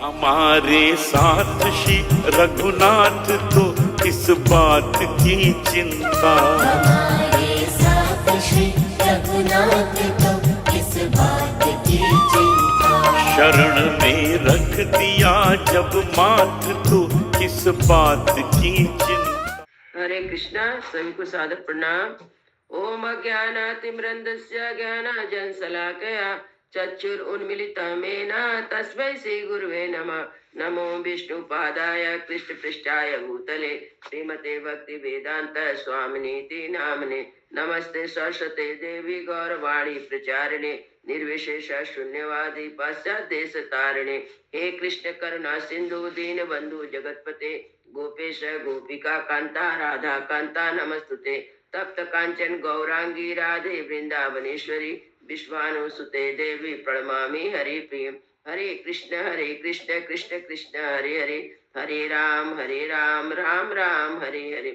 हमारे साथ श्री रघुनाथ तो किस बात की चिंता। हमारे साथ श्री रघुनाथ तो किस बात की चिंता। शरण में रख दिया जब माथ तो किस बात की चिंता। हरे कृष्णा। सभी को सादर प्रणाम। ओम अज्ञानातिमृन्दस्य ज्ञानाञ्जनशलाकया चक्षुरुन्मीलितमेन तस्मै श्री गुरुवे नमः। नमो विष्णुपादाय कृष्णपृष्ठाय भूतले श्रीमते भक्ति वेदांत स्वामिनीति नामने। नमस्ते सरस्वते देवी गौरवाणी प्रचारिणे निर्विशेष शून्यवादी पाश्चात्य देश तारिणे। हे कृष्ण करुणा सिंधु दीन बंधु जगतपते गोपेश गोपिका कांता राधा कांता नमस्तुते। तप्त कांचन गौरांगी राधे वृंदावनेश्वरी विश्वानुसुते देवी प्रणमामि हरि प्रिय। हरे कृष्ण कृष्ण कृष्ण हरे हरे हरे राम राम राम हरे हरे।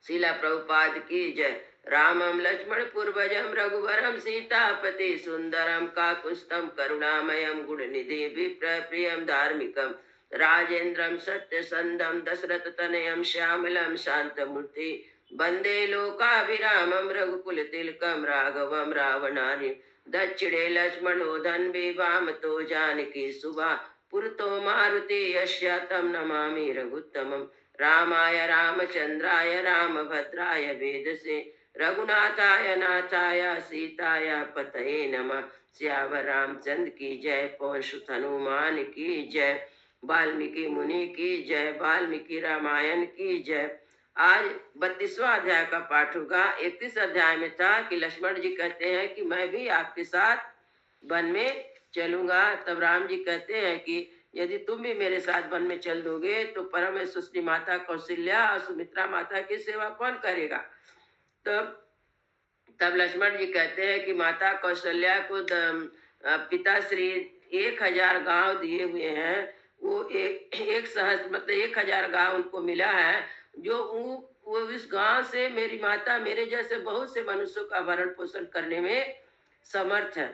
शिला प्रभुपाद की जय। रामं लक्ष्मण पूर्वजं रघुवरं सीतापति सुंदरम काकुत्स्थं करुणामयं गुणनिधि विप्र प्रियं धार्मिकं राजेन्द्रं सत्यसंधं दशरथ तनयं श्यामलं शांतमूर्ति वंदे लोकाभिरामं रघुकुल तिलकं राघवं रावणानि दक्षिणे लक्ष्मणो धन्वी वामतो जानकी सुभा पुरतो मारुति यस्य तं नमामि रघुत्तमम्। रामाय रामचंद्राय रामभद्राय वेदसे रघुनाथाय नाथाय सीताय पतये नमः। श्यावर रामचंद्र की जय। पवन सुत हनुमान की जय। वाल्मीकि मुनि की जय। वाल्मीकि रामायण की जय। आज 32वां अध्याय का पाठ होगा। 31 अध्याय में था कि लक्ष्मण जी कहते हैं कि मैं भी आपके साथ वन में चलूंगा। तब राम जी कहते हैं कि यदि तुम भी मेरे साथ वन में चल दोगे तो परम सुश्री माता कौशल्या और सुमित्रा माता की सेवा कौन करेगा। तब लक्ष्मण जी कहते हैं कि माता कौशल्या को पिता श्री 1000 गांव दिए हुए हैं। वो एक सहस्त्र मतलब 1000 गांव उनको मिला है। जो वो इस गांव से मेरी माता मेरे जैसे बहुत से मनुष्यों का भरण पोषण करने में समर्थ है।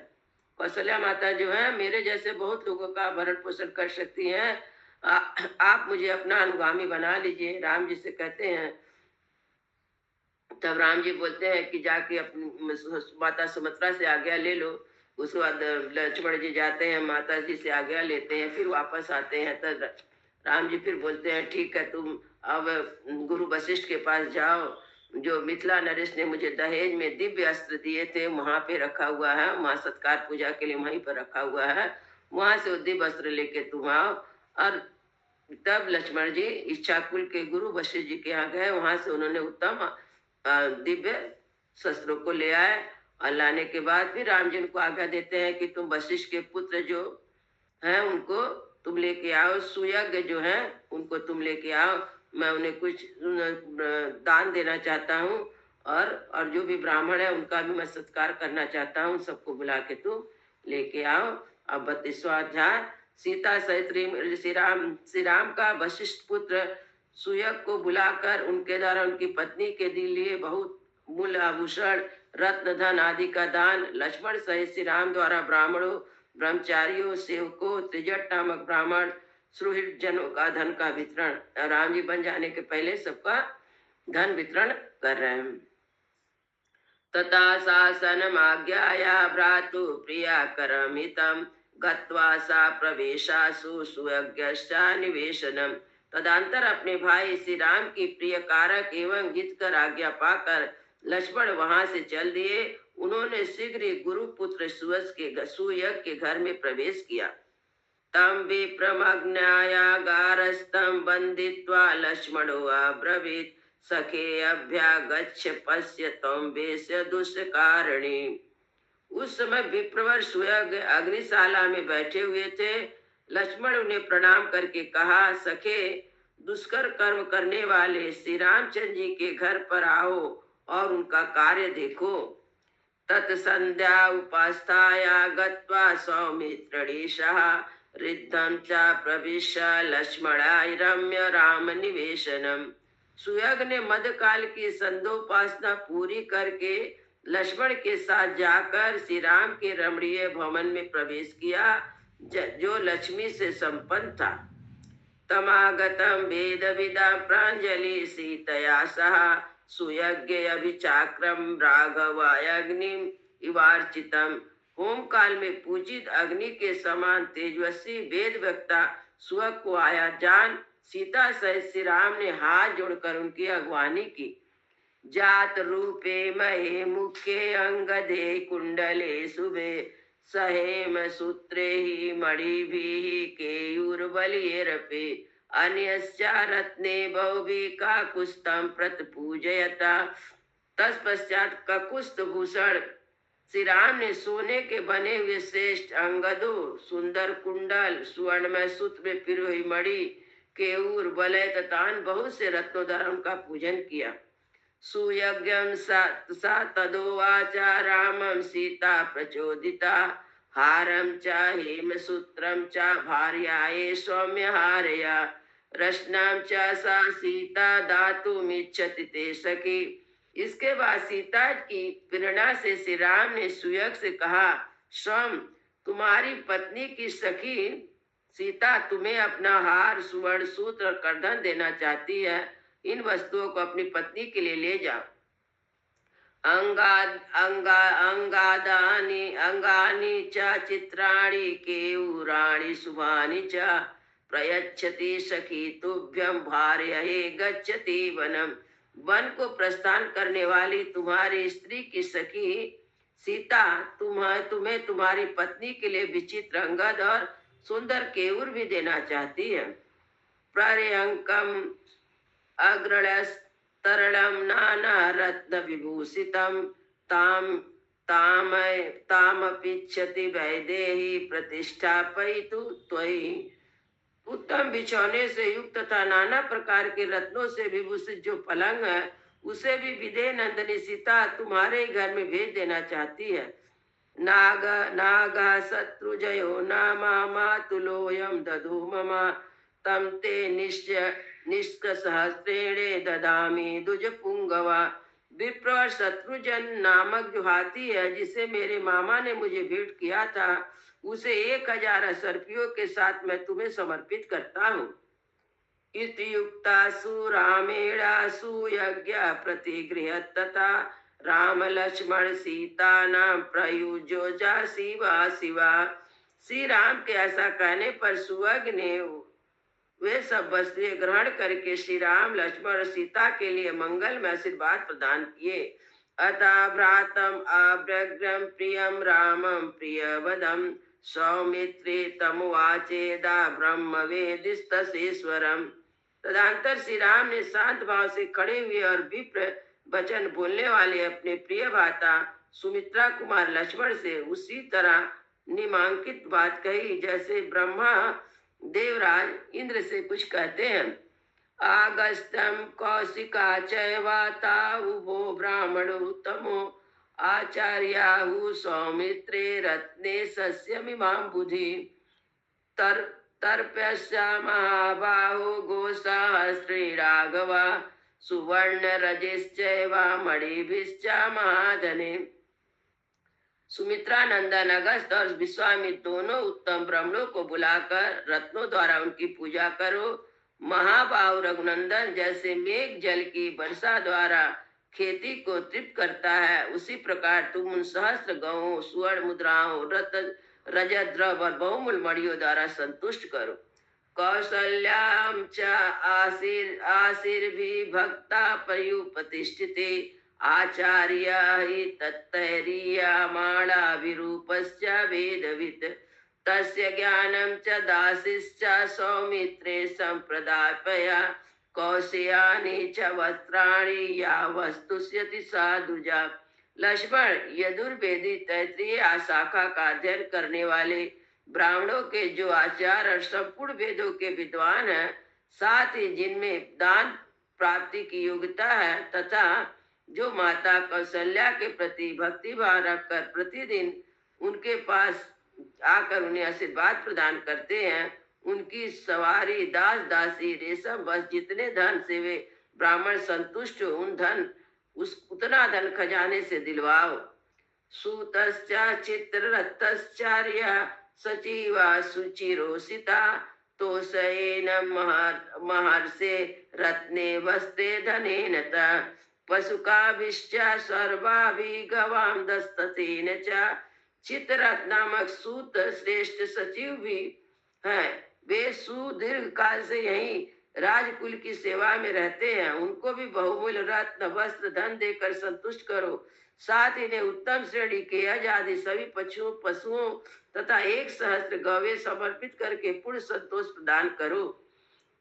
कौशल्या माता जो है मेरे जैसे बहुत लोगों का भरण पोषण कर सकती हैं। आप मुझे अपना अनुगामी बना लीजिए। राम जी से कहते हैं। तब राम जी बोलते हैं कि जाके अपनी माता सुमित्रा से आज्ञा ले लो। उसके बाद लक्ष्मण जी जाते हैं, माता जी से आज्ञा लेते हैं, फिर वापस आते हैं। तब राम जी फिर बोलते हैं ठीक है, तुम अब गुरु वशिष्ठ के पास जाओ। जो मिथिला नरेश ने मुझे दहेज में दिव्य अस्त्र दिए थे वहां पे रखा हुआ है, वहां सत्कार पूजा के लिए वहीं पर रखा हुआ है। वहां से वो दिव्य अस्त्र लेके तुम आओ। और तब लक्ष्मण जी इच्छाकुल के गुरु वशिष्ठ जी के यहाँ गए। वहां से उन्होंने उत्तम दिव्य शस्त्रों को ले आए। और लाने के बाद फिर राम जी उनको आज्ञा देते हैं कि तुम वशिष्ठ के पुत्र जो हैं उनको तुम लेके आओ। सुयज्ञ जो है उनको तुम लेके आओ। मैं उन्हें कुछ दान देना चाहता हूँ। और जो भी ब्राह्मण है उनका भी मैं सत्कार करना चाहता हूँ। सबको बुला के तुम लेके आओ। अब 32वां अध्याय। सीता सहित श्री राम का वशिष्ठ पुत्र सुयज्ञ को बुलाकर उनके द्वारा उनकी पत्नी के लिए बहुत मूल्य आभूषण रत्न धन आदि का दान लक्ष्मण सहित श्री राम द्वारा ब्राह्मणों ब्रह्मचारियों सेवकों त्रिजट नामक ब्राह्मण सुहृद जनों का धन का वितरण। राम जी बन जाने के पहले सबका धन वितरण कर रहे हैं। तथा शासनमाज्ञाया भ्रातु प्रिया करमितं गत्वा सा प्रवेशासु सुयज्ञश्चा निवेशनम। तदंतर अपने भाई श्री राम की प्रिय कारक एवं जीत कर आज्ञा पाकर लक्ष्मण वहां से चल दिए। उन्होंने शीघ्र ही गुरु पुत्र सुयज्ञ के घर में प्रवेश किया। तम विप्रमज्ञायागारस्थं बंधित्वा लक्ष्मणो अब्रवीत् सखे अभ्यागच्छ पश्य त्वं वेश्य दुष्कारणी। उस समय विप्रवर सुयज्ञ अग्निशाला में बैठे हुए थे। लक्ष्मण उन्हें प्रणाम करके कहा, सखे दुष्कर कर्म करने वाले श्री रामचंद्र जी के घर पर आओ और उनका कार्य देखो। तत्संध्या उपास्थाया गत्वा सौमित्रणीशः रिद्धं च प्रविश्य लक्ष्मणाय रम्य राम निवेशनम। सुयज्ञ ने मध्यकाल की संध्योपासना पूरी करके लक्ष्मण के साथ जाकर श्री राम के रमणीय भवन में प्रवेश किया, जो लक्ष्मी से संपन्न था। तमागतम वेद विदा प्रांजलि सीतया सह सुयज्ञ अभिचाक्रम राघवाय अग्निम इवार्चितम। होम काल में पूजित अग्नि के समान तेजस्वी वेद वक्ता सुअग को आया जान सीता सहित श्री राम ने हाथ जोड़कर उनकी अगवानी की। जात रूपे महे मुखे अंगदे कुंडले शुभे सहेम सूत्रे ही मणि भी केयूरबलिरपे अन्यश्चा रत्ने बहुभी काकुस्तम प्रत पूजयता। तत्पश्चात ककुस्त भूषण श्री राम ने सोने के बने हुए श्रेष्ठ अंगदों, सुंदर कुंडल, सुवर्णमय सूत्र में पिरोई हुई मणि, केयूर, वलय तथा बहुत से रत्नों द्वारा उनका पूजन किया। सुयज्ञं सा तदोवाचा रामं सीता प्रचोदिता हारं च हेमसूत्रं च भार्यायै सौम्य हारया रत्नं च सा सीता दातुमिच्छति ते सखी। इसके बाद सीता की प्रेरणा से श्री राम ने सुयज्ञ से कहा, स्वयं तुम्हारी पत्नी की सखी सीता तुम्हें अपना हार, सुवर्ण सूत्र और करधन देना चाहती है। इन वस्तुओं को अपनी पत्नी के लिए ले जाओ। अंगानी च चित्राणि केयूराणि शुभानि च प्रयच्छति सखी तुभ्यं भार्यये गच्छति वनम। वन को प्रस्थान करने वाली तुम्हारी स्त्री की सखी सीता तुम्हें तुम्हारी पत्नी के लिए विचित्र अंगद और सुंदर केयूर भी देना चाहती है। प्रर्यंकम अग्रणस्तरलं नाना रत्न विभूषितं तामपिच्छति वैदेही प्रतिष्ठापयितु त्वयि। उत्तम बिछौने से युक्त तथा नाना प्रकार के रत्नों से विभूषित जो पलंग है उसे भी विदेह नंदनी सीता तुम्हारे घर में भेज देना चाहती है। नाग शत्रुजयो नामा मातुलोयम दधु ममा तम ते निष्कसहस्रेणे ददामी दुज पुंगवा। विप्र शत्रुजन नामक जो हाथी है जिसे मेरे मामा ने मुझे भेंट किया था उसे 1000 सर्पियों के साथ मैं तुम्हें समर्पित करता हूँ। इत्युक्ता सुरामेणा सुयज्ञ प्रतिगृह तथा राम लक्ष्मण सीता नाम प्रयुजो जा शिवा शिवा। श्री राम के ऐसा कहने पर सुअग ने वे सब वस्तुएं ग्रहण करके श्री राम, लक्ष्मण और सीता के लिए मंगल में आशीर्वाद प्रदान किए। अतः भ्रातम अव्रग्रम प्रियम रामम प्रियवदम सौमित्रे तमुवाचेदा ब्रह्म वेदिस्तसेश्वरम। तदंतर श्री राम ने शांत भाव से खड़े हुए और विप्र वचन बोलने वाले अपने प्रिय भाता सुमित्रा कुमार लक्ष्मण से उसी तरह निमांकित बात कही जैसे ब्रह्मा देवराज इंद्र से कुछ कहते हैं। आगस्त्यम कौशिका चैवाता उभो ब्राह्मणो तमो आचार्याहु सौमित्रे रत्ने सस्यमिमां बुधि तर्प्यस्या महाबाहो गोसाहस्रे राघवा सुवर्ण रजिश्चैवा मणिभिश्च महाधने। सुमित्रा नंदन अगस्त और विश्वामित्र दोनों उत्तम ब्राह्मणों को बुलाकर रत्नों द्वारा उनकी पूजा करो। महाबाहु रघुनंदन जैसे मेघ जल की वर्षा द्वारा खेती को तृप्त करता है उसी प्रकार तुम उन सहस्त्र गौं, सुवर्ण मुद्राओं, रत्न, रजत द्रव्य और बहुमूल्य मणियों द्वारा संतुष्ट करो। कौसल्याम च आशीर्भि भक्ता पर्युपतिष्ठिते आचार्य हि तत्तैर्यमाणा विरूपश्च वेदवित् तस्य ज्ञानं च दासिश्च सौमित्रे संप्रदापया कौशयानि च वस्त्राणि या वस्तुष्यति साधुजा। लक्ष्मण यजुर्वेदी तैत्रीय शाखा का अध्ययन करने वाले ब्राह्मणों के जो आचार और संपूर्ण वेदों के विद्वान हैं, साथ ही जिनमें दान प्राप्ति की योग्यता है तथा जो माता कौशल्या के प्रति भक्ति भाव रखकर प्रतिदिन उनके पास आकर उन्हें आशीर्वाद प्रदान करते हैं, उनकी सवारी दास दासी रेशम बस जितने धन से वे ब्राह्मण संतुष्ट हो उतना धन खजाने से दिलवाओ। सूतश्च चित्ररथश्चार्य सचिवा सुचिरोसिता तोषयेन महर्षे रत्ने वस्ते धनेन च पशुकाभिश्च सर्वाभि गवां दस्ततेन च चित्ररथ नामक सूत श्रेष्ठ सचिव भी हैं। वे सुदीर्घ काल से यहीं राजकुल की सेवा में रहते हैं। उनको भी बहुमूल्य रत्न वस्त्र धन देकर संतुष्ट करो। साथ इन्हें उत्तम श्रेणी के अज आदि सभी पशुओं तथा 1,000 गौवे समर्पित करके पूर्ण संतोष प्रदान करो।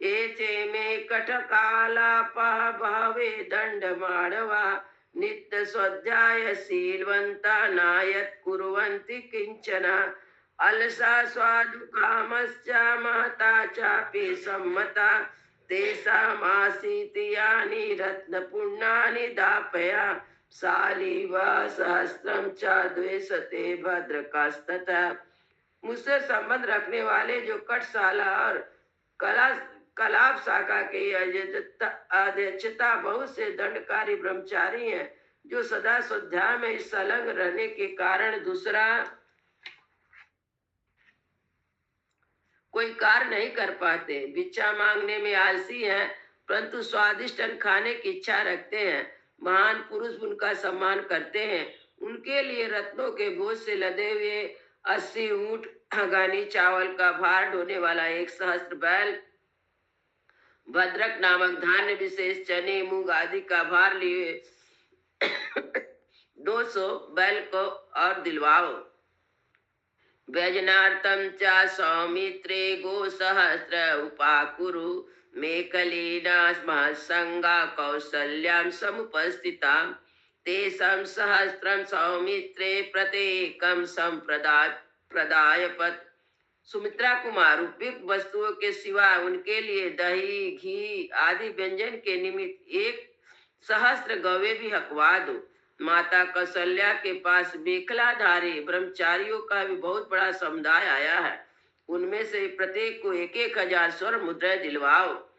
एचे में कटकालाप भावे दंड माड़वा नित्य स्वाध्याय शीलवंता नायत कुर्वन्ति किंचन अलसा स्वादु कामश्च महता चापि सम्मता तेषामासीति यानि रत्नपुण्यानि दापया शालीव सहस्त्रम च द्वेषते भद्रकास्तथा। मुझसे संबंध रखने वाले जो कटशाला और कलाप शाखा के अध्यक्षता बहुत से दंडकारी ब्रह्मचारी हैं, जो सदा स्वाध्याय में संलग्न रहने के कारण दूसरा कोई कार्य नहीं कर पाते। भिक्षा मांगने में आलसी हैं, परंतु स्वादिष्ट अन्न खाने की इच्छा रखते हैं। महान पुरुष उनका सम्मान करते हैं। उनके लिए रत्नों के बोझ से लदे हुए 80 ऊंट, गानी चावल का भार ढोने वाला 1,000 बैल, भद्रक नामक धान्य विशेष चने मूंग आदि का भार लिए 200 बैल को और दिलवाओ। व्यजनार्थम च सौमित्रे गो सहस्र उपाकुरु मेकलीना महसंगा कौसल्यां समुपस्थिता तेषां सहस्त्रं सौमित्रे प्रत्येकं प्रदायपत्। सुमित्रा कुमार उपयुक्त वस्तुओं के सिवा उनके लिए दही घी आदि व्यंजन के निमित्त 1,000 गौवे भी हकवा दो। माता कौशल्या के पास मेखलाधारी ब्रह्मचारियों का भी बहुत बड़ा समुदाय आया है। उनमें से प्रत्येक को 1,000 स्वर्ण मुद्राएं दिलवाओ।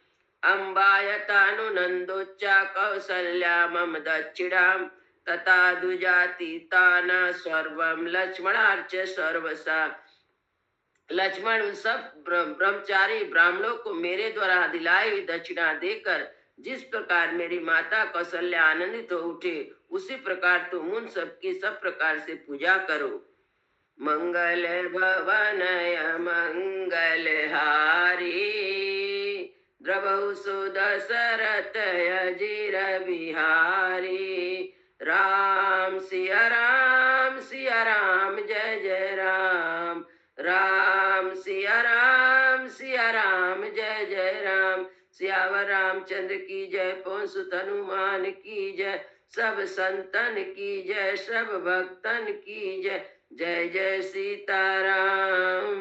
अम्बायतानुनंदोच्चा कौशल्या मम दक्षिणाम तथा दुजातीताना सर्वम लक्ष्मणार्च सर्वसा। लक्ष्मण उन सब ब्रह्मचारी ब्राह्मणों को मेरे द्वारा दिलाई हुई दक्षिणा देकर जिस प्रकार मेरी माता कौशल्या आनंदित हो उठे, उसी प्रकार तुम उन सब की सब प्रकार से पूजा करो। मंगल भवनय मंगल हारी द्रवहु सुदशरथ अजीर बिहारी। राम सिया राम जय जय राम। राम सिया राम जय जय राम। सियावर रामचंद्र की जय, पवन सुत हनुमान की जय, सब संतन की जय, सब भक्तन की जय। जय जय सीताराम।